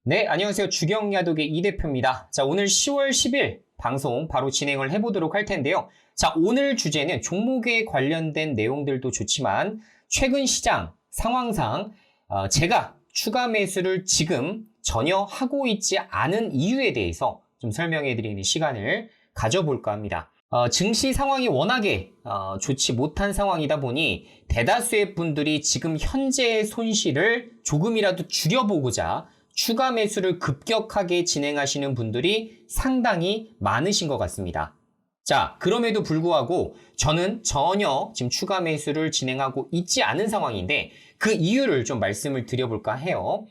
네, 안녕하세요. 주경야독의 이 대표입니다. 자, 오늘 10월 10일 방송 바로 진행을 해보도록 할 텐데요. 자, 오늘 주제는 종목에 관련된 내용들도 좋지만 최근 시장 상황상 제가 추가 매수를 지금 전혀 하고 있지 않은 이유에 대해서 좀 설명해드리는 시간을 가져볼까 합니다. 증시 상황이 워낙에 좋지 못한 상황이다 보니 대다수의 분들이 지금 현재의 손실을 조금이라도 줄여보고자 추가 매수를 급격하게 진행하시는 분들이 상당히 많으신 것 같습니다. 자, 그럼에도 불구하고 저는 전혀 지금 추가 매수를 진행하고 있지 않은 상황인데 그 이유를 좀 말씀을 드려볼까 해요.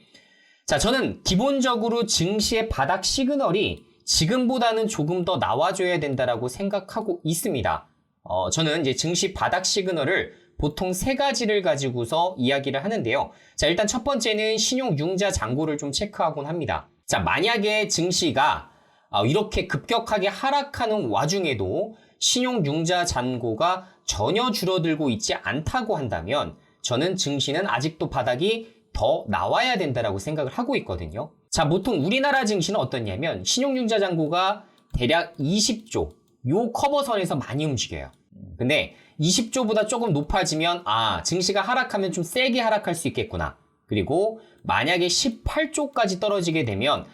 자, 저는 기본적으로 증시의 바닥 시그널이 지금보다는 조금 더 나와줘야 된다라고 생각하고 있습니다. 저는 이제 증시 바닥 시그널을 보통 세 가지를 가지고서 이야기를 하는데요. 자, 일단 첫 번째는 신용융자 잔고를 좀 체크하곤 합니다. 자, 만약에 증시가 이렇게 급격하게 하락하는 와중에도 신용융자 잔고가 전혀 줄어들고 있지 않다고 한다면 저는 증시는 아직도 바닥이 더 나와야 된다라고 생각을 하고 있거든요. 자, 보통 우리나라 증시는 어떻냐면 신용융자 잔고가 대략 20조, 요 커버선에서 많이 움직여요. 근데 20조보다 조금 높아지면 증시가 하락하면 좀 세게 하락할 수 있겠구나. 그리고 만약에 18조까지 떨어지게 되면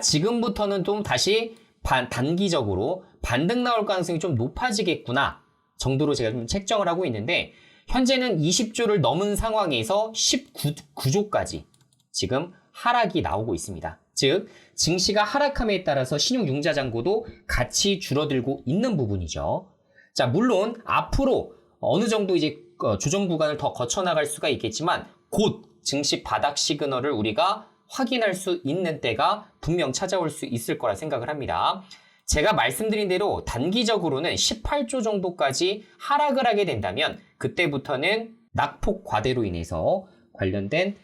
지금부터는 좀 다시 단기적으로 반등 나올 가능성이 좀 높아지겠구나 정도로 제가 좀 책정을 하고 있는데 현재는 20조를 넘은 상황에서 19조까지 지금 하락이 나오고 있습니다. 즉 증시가 하락함에 따라서 신용융자 잔고도 같이 줄어들고 있는 부분이죠. 자, 물론 앞으로 어느 정도 이제 조정 구간을 더 거쳐나갈 수가 있겠지만 곧 증시 바닥 시그널을 우리가 확인할 수 있는 때가 분명 찾아올 수 있을 거라 생각을 합니다. 제가 말씀드린 대로 단기적으로는 18조 정도까지 하락을 하게 된다면 그때부터는 낙폭 과대로 인해서 관련된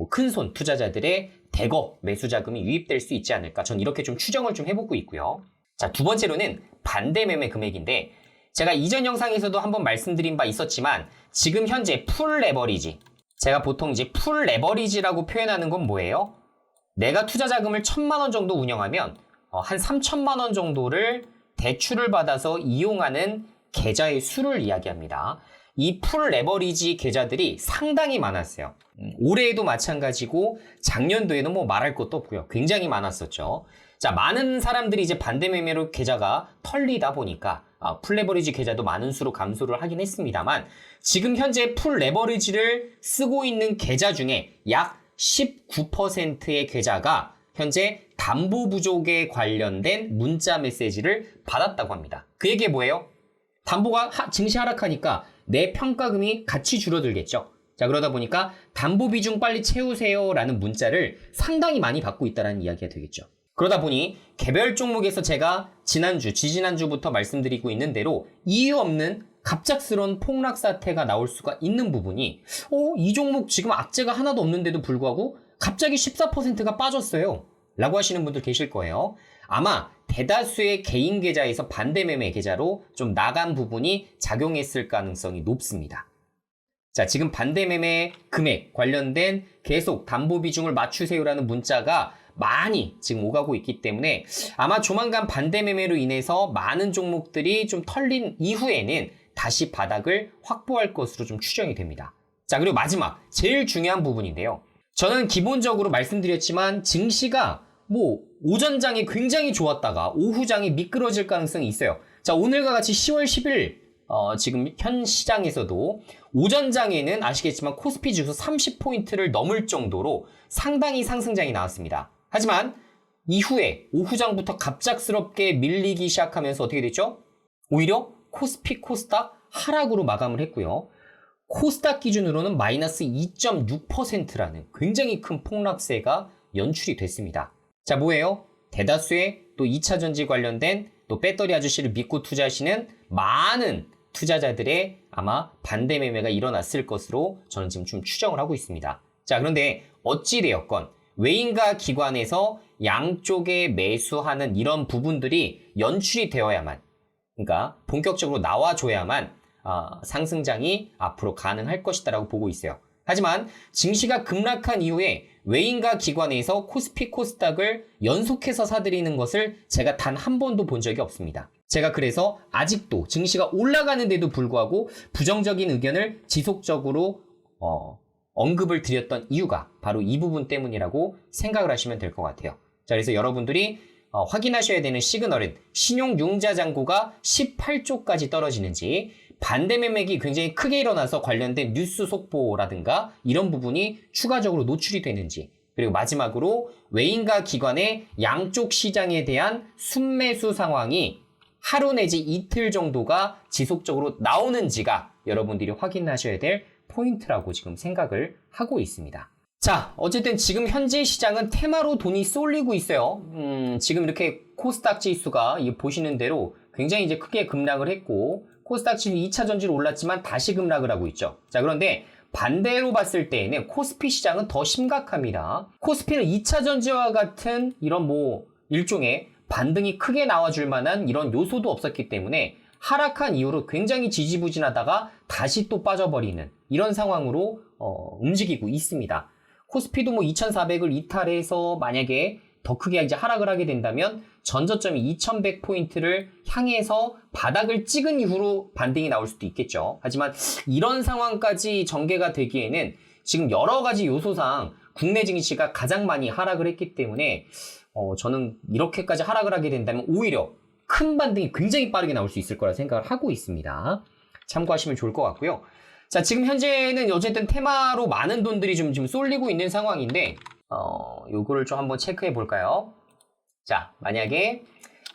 큰손 투자자들의 대거 매수 자금이 유입될 수 있지 않을까. 전 이렇게 좀 추정을 좀 해보고 있고요. 자, 두 번째로는 반대 매매 금액인데 제가 이전 영상에서도 한번 말씀드린 바 있었지만 지금 현재 풀 레버리지, 제가 보통 이제 풀 레버리지라고 표현하는 건 뭐예요? 내가 투자 자금을 1,000만 원 정도 운영하면 한 3,000만 원 정도를 대출을 받아서 이용하는 계좌의 수를 이야기합니다. 이 풀 레버리지 계좌들이 상당히 많았어요. 올해에도 마찬가지고 작년도에는 뭐 말할 것도 없고요. 굉장히 많았었죠. 자, 많은 사람들이 이제 반대 매매로 계좌가 털리다 보니까 풀 레버리지 계좌도 많은 수로 감소를 하긴 했습니다만 지금 현재 풀 레버리지를 쓰고 있는 계좌 중에 약 19%의 계좌가 현재 담보 부족에 관련된 문자 메시지를 받았다고 합니다. 그 얘기가 뭐예요? 담보가 증시 하락하니까 내 평가금이 같이 줄어들겠죠. 자, 그러다 보니까 담보 비중 빨리 채우세요 라는 문자를 상당히 많이 받고 있다는 이야기가 되겠죠. 그러다 보니 개별 종목에서 제가 지지난주부터 말씀드리고 있는 대로 이유 없는 갑작스러운 폭락 사태가 나올 수가 있는 부분이 이 종목 지금 악재가 하나도 없는데도 불구하고 갑자기 14%가 빠졌어요 라고 하시는 분들 계실 거예요. 아마 대다수의 개인 계좌에서 반대 매매 계좌로 좀 나간 부분이 작용했을 가능성이 높습니다. 자, 지금 반대 매매 금액 관련된 계속 담보 비중을 맞추세요라는 문자가 많이 지금 오가고 있기 때문에 아마 조만간 반대 매매로 인해서 많은 종목들이 좀 털린 이후에는 다시 바닥을 확보할 것으로 좀 추정이 됩니다. 자, 그리고 마지막 제일 중요한 부분인데요. 저는 기본적으로 말씀드렸지만 증시가 오전장이 굉장히 좋았다가 오후장이 미끄러질 가능성이 있어요. 자, 오늘과 같이 10월 10일 지금 현 시장에서도 오전장에는 아시겠지만 코스피 지수 30포인트를 넘을 정도로 상당히 상승장이 나왔습니다. 하지만 이후에 오후장부터 갑작스럽게 밀리기 시작하면서 어떻게 됐죠? 오히려 코스피, 코스닥 하락으로 마감을 했고요. 코스닥 기준으로는 마이너스 2.6%라는 굉장히 큰 폭락세가 연출이 됐습니다. 자, 뭐예요? 대다수의 또 2차전지 관련된 또 배터리 아저씨를 믿고 투자하시는 많은 투자자들의 아마 반대 매매가 일어났을 것으로 저는 지금 좀 추정을 하고 있습니다. 자, 그런데 어찌되었건 외인과 기관에서 양쪽에 매수하는 이런 부분들이 연출이 되어야만, 그러니까 본격적으로 나와줘야만 상승장이 앞으로 가능할 것이다라고 보고 있어요. 하지만 증시가 급락한 이후에 외인과 기관에서 코스피 코스닥을 연속해서 사들이는 것을 제가 단 한 번도 본 적이 없습니다. 제가 그래서 아직도 증시가 올라가는데도 불구하고 부정적인 의견을 지속적으로 언급을 드렸던 이유가 바로 이 부분 때문이라고 생각을 하시면 될 것 같아요. 자, 그래서 여러분들이 확인하셔야 되는 시그널은 신용융자 잔고가 18조까지 떨어지는지, 반대 매매기 굉장히 크게 일어나서 관련된 뉴스 속보라든가 이런 부분이 추가적으로 노출이 되는지, 그리고 마지막으로 외인과 기관의 양쪽 시장에 대한 순매수 상황이 하루 내지 이틀 정도가 지속적으로 나오는지가 여러분들이 확인하셔야 될 포인트라고 지금 생각을 하고 있습니다. 자, 어쨌든 지금 현재 시장은 테마로 돈이 쏠리고 있어요. 지금 이렇게 코스닥 지수가 보시는 대로 굉장히 이제 크게 급락을 했고, 코스닥 지수 2차 전지로 올랐지만 다시 급락을 하고 있죠. 자, 그런데 반대로 봤을 때에는 코스피 시장은 더 심각합니다. 코스피는 2차 전지와 같은 이런 일종의 반등이 크게 나와줄 만한 이런 요소도 없었기 때문에 하락한 이후로 굉장히 지지부진하다가 다시 또 빠져버리는 이런 상황으로 움직이고 있습니다. 코스피도 2,400을 이탈해서 만약에 더 크게 이제 하락을 하게 된다면 전저점이 2,100포인트를 향해서 바닥을 찍은 이후로 반등이 나올 수도 있겠죠. 하지만 이런 상황까지 전개가 되기에는 지금 여러 가지 요소상 국내 증시가 가장 많이 하락을 했기 때문에 저는 이렇게까지 하락을 하게 된다면 오히려 큰 반등이 굉장히 빠르게 나올 수 있을 거라 생각을 하고 있습니다. 참고하시면 좋을 것 같고요. 자, 지금 현재는 어쨌든 테마로 많은 돈들이 지금 쏠리고 있는 상황인데 요거를 좀 한번 체크해 볼까요? 자, 만약에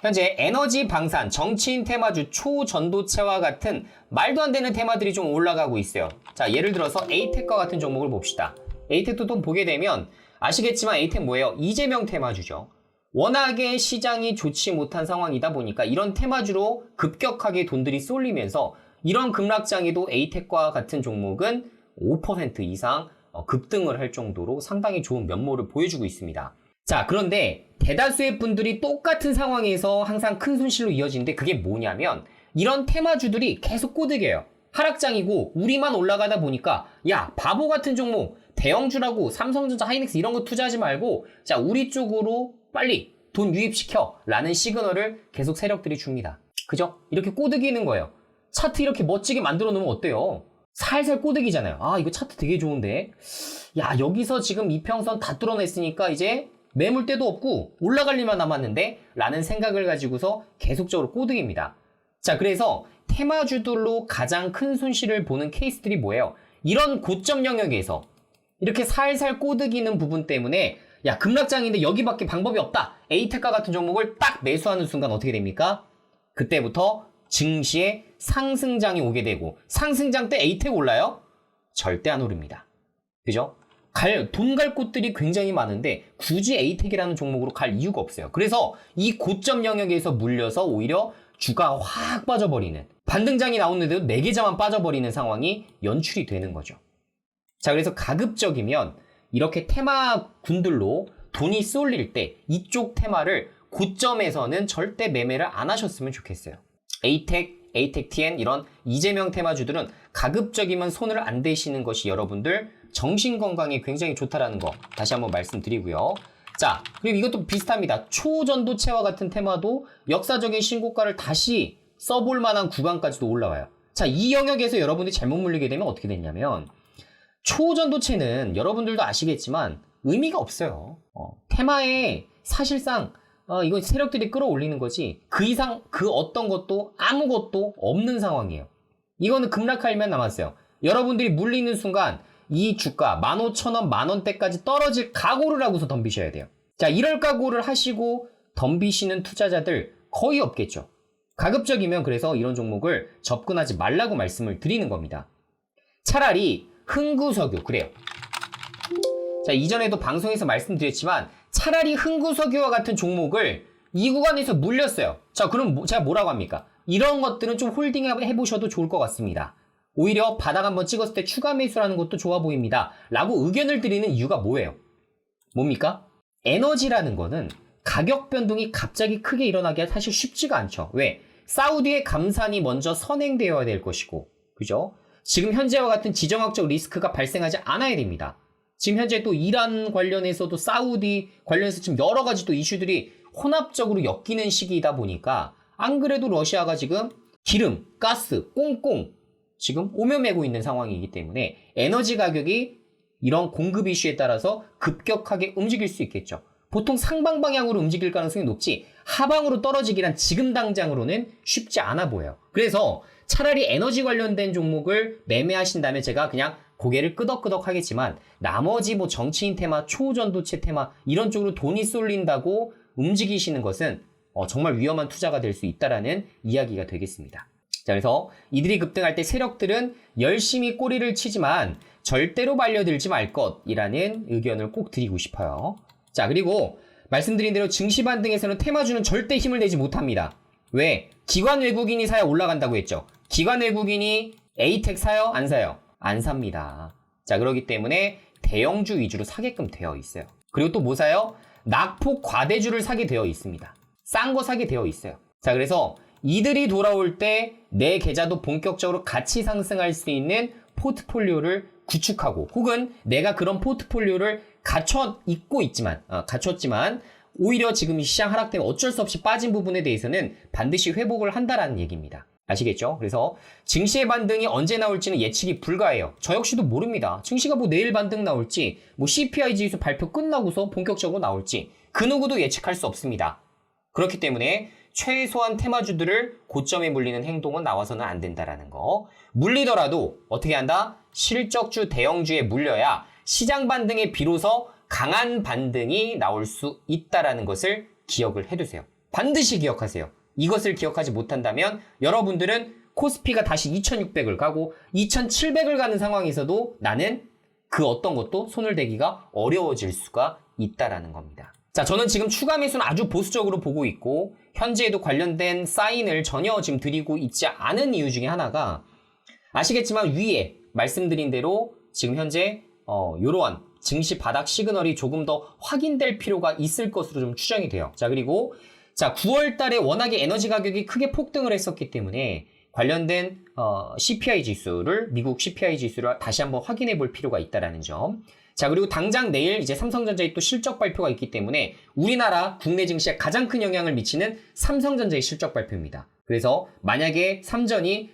현재 에너지 방산, 정치인 테마주, 초전도체와 같은 말도 안 되는 테마들이 좀 올라가고 있어요. 자, 예를 들어서 에이텍과 같은 종목을 봅시다. 에이텍도 또 보게 되면 아시겠지만 에이텍 뭐예요? 이재명 테마주죠. 워낙에 시장이 좋지 못한 상황이다 보니까 이런 테마주로 급격하게 돈들이 쏠리면서 이런 급락장에도 에이텍과 같은 종목은 5% 이상 급등을 할 정도로 상당히 좋은 면모를 보여주고 있습니다. 자, 그런데 대다수의 분들이 똑같은 상황에서 항상 큰 손실로 이어지는데 그게 뭐냐면 이런 테마주들이 계속 꼬드겨요. 하락장이고 우리만 올라가다 보니까 야, 바보 같은 종목 대형주라고 삼성전자, 하이닉스 이런 거 투자하지 말고 자, 우리 쪽으로 빨리 돈 유입시켜 라는 시그널을 계속 세력들이 줍니다. 그죠? 이렇게 꼬드기는 거예요. 차트 이렇게 멋지게 만들어 놓으면 어때요? 살살 꼬드기잖아요. 아, 이거 차트 되게 좋은데. 야, 여기서 지금 이평선 다 뚫어냈으니까 이제 매물대도 없고 올라갈 일만 남았는데 라는 생각을 가지고서 계속적으로 꼬드깁니다. 자, 그래서 테마주들로 가장 큰 손실을 보는 케이스들이 뭐예요? 이런 고점 영역에서 이렇게 살살 꼬드기는 부분 때문에 야, 급락장인데 여기밖에 방법이 없다. 에이텍과 같은 종목을 딱 매수하는 순간 어떻게 됩니까? 그때부터 증시에 상승장이 오게 되고 상승장 때 에이텍 올라요? 절대 안 오릅니다. 그죠? 돈 갈 곳들이 굉장히 많은데 굳이 에이텍이라는 종목으로 갈 이유가 없어요. 그래서 이 고점 영역에서 물려서 오히려 주가가 확 빠져버리는, 반등장이 나오는데도 4계좌만 빠져버리는 상황이 연출이 되는 거죠. 자, 그래서 가급적이면 이렇게 테마군들로 돈이 쏠릴 때 이쪽 테마를 고점에서는 절대 매매를 안 하셨으면 좋겠어요. 에이텍 TN 이런 이재명 테마주들은 가급적이면 손을 안 대시는 것이 여러분들 정신건강에 굉장히 좋다라는 거 다시 한번 말씀드리고요. 자, 그리고 이것도 비슷합니다. 초전도체와 같은 테마도 역사적인 신고가를 다시 써볼 만한 구간까지도 올라와요. 자, 이 영역에서 여러분들이 잘못 물리게 되면 어떻게 되냐면 초전도체는 여러분들도 아시겠지만 의미가 없어요. 테마에 사실상 이건 세력들이 끌어올리는 거지 그 이상 그 어떤 것도 아무것도 없는 상황이에요. 이거는 급락할만 남았어요. 여러분들이 물리는 순간 이 주가 15,000원, 만원대까지 떨어질 각오를 하고서 덤비셔야 돼요. 자, 이럴 각오를 하시고 덤비시는 투자자들 거의 없겠죠. 가급적이면 그래서 이런 종목을 접근하지 말라고 말씀을 드리는 겁니다. 차라리 흥구석유, 그래요. 자, 이전에도 방송에서 말씀드렸지만 차라리 흥구석유와 같은 종목을 이 구간에서 물렸어요. 자, 그럼 제가 뭐라고 합니까? 이런 것들은 좀 홀딩 해보셔도 좋을 것 같습니다. 오히려 바닥 한번 찍었을 때 추가 매수라는 것도 좋아 보입니다. 라고 의견을 드리는 이유가 뭐예요? 뭡니까? 에너지라는 거는 가격 변동이 갑자기 크게 일어나기가 사실 쉽지가 않죠. 왜? 사우디의 감산이 먼저 선행되어야 될 것이고, 그죠? 지금 현재와 같은 지정학적 리스크가 발생하지 않아야 됩니다. 지금 현재 또 이란 관련해서도 사우디 관련해서 지금 여러 가지 또 이슈들이 혼합적으로 엮이는 시기이다 보니까 안 그래도 러시아가 지금 기름, 가스, 꽁꽁 지금 오며매고 있는 상황이기 때문에 에너지 가격이 이런 공급 이슈에 따라서 급격하게 움직일 수 있겠죠. 보통 상방 방향으로 움직일 가능성이 높지 하방으로 떨어지기란 지금 당장으로는 쉽지 않아 보여요. 그래서 차라리 에너지 관련된 종목을 매매하신다면 제가 그냥 고개를 끄덕끄덕 하겠지만 나머지 뭐 정치인 테마, 초전도체 테마 이런 쪽으로 돈이 쏠린다고 움직이시는 것은 정말 위험한 투자가 될 수 있다라는 이야기가 되겠습니다. 자, 그래서 이들이 급등할 때 세력들은 열심히 꼬리를 치지만 절대로 말려들지 말 것이라는 의견을 꼭 드리고 싶어요. 자, 그리고 말씀드린 대로 증시 반등에서는 테마주는 절대 힘을 내지 못합니다. 왜? 기관 외국인이 사야 올라간다고 했죠. 기관 외국인이 에이텍 사요? 안 사요? 안 삽니다. 자, 그렇기 때문에 대형주 위주로 사게끔 되어 있어요. 그리고 또 뭐 사요? 낙폭 과대주를 사게 되어 있습니다. 싼 거 사게 되어 있어요. 자, 그래서 이들이 돌아올 때 내 계좌도 본격적으로 같이 상승할 수 있는 포트폴리오를 구축하고 혹은 내가 그런 포트폴리오를 갖췄지만 오히려 지금 시장 하락 때문에 어쩔 수 없이 빠진 부분에 대해서는 반드시 회복을 한다라는 얘기입니다. 아시겠죠? 그래서 증시의 반등이 언제 나올지는 예측이 불가해요. 저 역시도 모릅니다. 증시가 뭐 내일 반등 나올지, 뭐 CPI 지수 발표 끝나고서 본격적으로 나올지 그 누구도 예측할 수 없습니다. 그렇기 때문에 최소한 테마주들을 고점에 물리는 행동은 나와서는 안 된다라는 거. 물리더라도 어떻게 한다? 실적주 대형주에 물려야 시장 반등에 비로소 강한 반등이 나올 수 있다라는 것을 기억을 해두세요. 반드시 기억하세요. 이것을 기억하지 못한다면 여러분들은 코스피가 다시 2600을 가고 2700을 가는 상황에서도 나는 그 어떤 것도 손을 대기가 어려워질 수가 있다라는 겁니다. 자, 저는 지금 추가 매수는 아주 보수적으로 보고 있고 현재에도 관련된 사인을 전혀 지금 드리고 있지 않은 이유 중에 하나가 아시겠지만 위에 말씀드린 대로 지금 현재 이러한 증시 바닥 시그널이 조금 더 확인될 필요가 있을 것으로 좀 추정이 돼요. 자, 그리고 9월 달에 워낙에 에너지 가격이 크게 폭등을 했었기 때문에 관련된 CPI 지수를 미국 CPI 지수를 다시 한번 확인해 볼 필요가 있다라는 점. 자, 그리고 당장 내일 이제 삼성전자의 또 실적 발표가 있기 때문에 우리나라 국내 증시에 가장 큰 영향을 미치는 삼성전자의 실적 발표입니다. 그래서 만약에 삼전이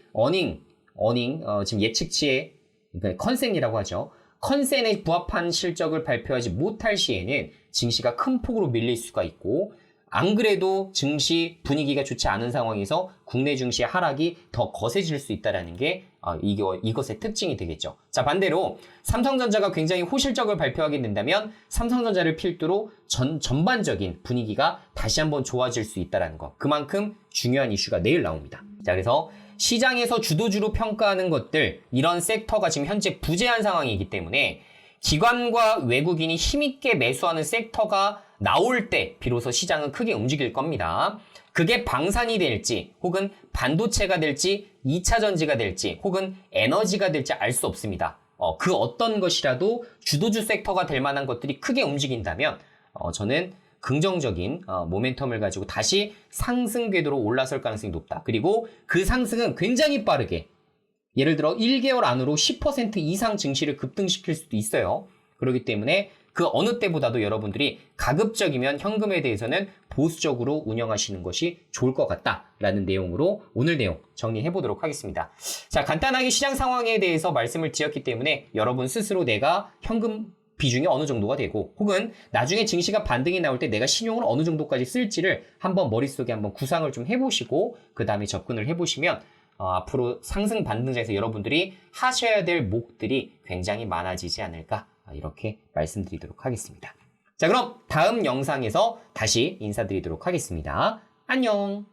지금 예측치의 그러니까 컨센이라고 하죠. 컨센에 부합한 실적을 발표하지 못할 시에는 증시가 큰 폭으로 밀릴 수가 있고 안 그래도 증시 분위기가 좋지 않은 상황에서 국내 증시의 하락이 더 거세질 수 있다는 게 이것의 특징이 되겠죠. 자, 반대로 삼성전자가 굉장히 호실적을 발표하게 된다면 삼성전자를 필두로 전반적인 분위기가 다시 한번 좋아질 수 있다는 것. 그만큼 중요한 이슈가 내일 나옵니다. 자, 그래서 시장에서 주도주로 평가하는 것들, 이런 섹터가 지금 현재 부재한 상황이기 때문에 기관과 외국인이 힘있게 매수하는 섹터가 나올 때 비로소 시장은 크게 움직일 겁니다. 그게 방산이 될지 혹은 반도체가 될지 2차 전지가 될지 혹은 에너지가 될지 알 수 없습니다. 그 어떤 것이라도 주도주 섹터가 될 만한 것들이 크게 움직인다면 저는 긍정적인 모멘텀을 가지고 다시 상승 궤도로 올라설 가능성이 높다. 그리고 그 상승은 굉장히 빠르게 예를 들어 1개월 안으로 10% 이상 증시를 급등시킬 수도 있어요. 그렇기 때문에 그 어느 때보다도 여러분들이 가급적이면 현금에 대해서는 보수적으로 운영하시는 것이 좋을 것 같다라는 내용으로 오늘 내용 정리해 보도록 하겠습니다. 자, 간단하게 시장 상황에 대해서 말씀을 드렸기 때문에 여러분 스스로 내가 현금 비중이 어느 정도가 되고 혹은 나중에 증시가 반등이 나올 때 내가 신용을 어느 정도까지 쓸지를 한번 머릿속에 한번 구상을 좀 해보시고 그 다음에 접근을 해보시면 앞으로 상승 반등장에서 여러분들이 하셔야 될 목들이 굉장히 많아지지 않을까 이렇게 말씀드리도록 하겠습니다. 자, 그럼 다음 영상에서 다시 인사드리도록 하겠습니다. 안녕!